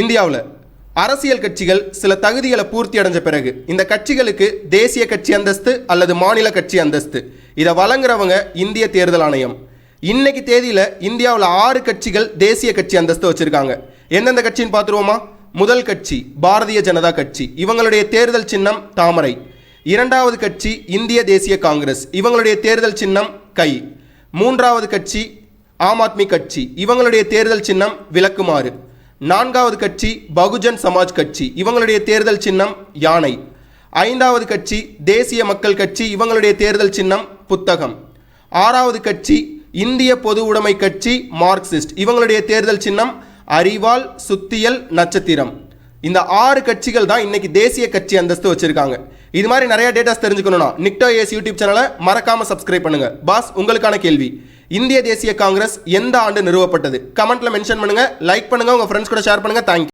இந்தியாவில் அரசியல் கட்சிகள் சில தகுதிகளை பூர்த்தி அடைஞ்ச பிறகு இந்த கட்சிகளுக்கு தேசிய கட்சி அந்தஸ்து அல்லது மாநில கட்சி அந்தஸ்து இதை வழங்குறவங்க இந்திய தேர்தல் ஆணையம். இன்னைக்கு தேதியில் இந்தியாவில் 6 கட்சிகள் தேசிய கட்சி அந்தஸ்து வச்சிருக்காங்க. எந்தெந்த கட்சின்னு பார்த்துருவோமா? முதல் கட்சி பாரதிய ஜனதா கட்சி, இவங்களுடைய தேர்தல் சின்னம் தாமரை. இரண்டாவது கட்சி இந்திய தேசிய காங்கிரஸ், இவங்களுடைய தேர்தல் சின்னம் கை. மூன்றாவது கட்சி ஆம் ஆத்மி கட்சி, இவங்களுடைய தேர்தல் சின்னம் விளக்குமாறு. நான்காவது கட்சி பகுஜன் சமாஜ் கட்சி, இவங்களுடைய தேர்தல் சின்னம் யானை. ஐந்தாவது கட்சி தேசிய மக்கள் கட்சி, இவங்களுடைய தேர்தல் சின்னம் புத்தகம். ஆறாவது கட்சி இந்திய பொது உடைமை கட்சி மார்க்சிஸ்ட், இவங்களுடைய தேர்தல் சின்னம் அரிவாள், சுத்தியல், நட்சத்திரம். இந்த 6 கட்சிகள் தான் இன்னைக்கு தேசிய கட்சி அந்தஸ்து வச்சிருக்காங்க. இது மாதிரி நிறைய டேட்டாஸ் தெரிஞ்சுக்கணும்னா நிக்டோ ஏஸ் யூடியூப் சேனலை மறக்காம சப்ஸ்கிரைப் பண்ணுங்க. பாஸ், உங்களுக்கான கேள்வி, இந்திய தேசிய காங்கிரஸ் எந்த ஆண்டு நிறுவப்பட்டது? கமெண்ட்ல மென்ஷன் பண்ணுங்க, லைக் பண்ணுங்க, உங்க ஃப்ரெண்ட்ஸ் கூட ஷேர் பண்ணுங்க. தேங்க்யூ.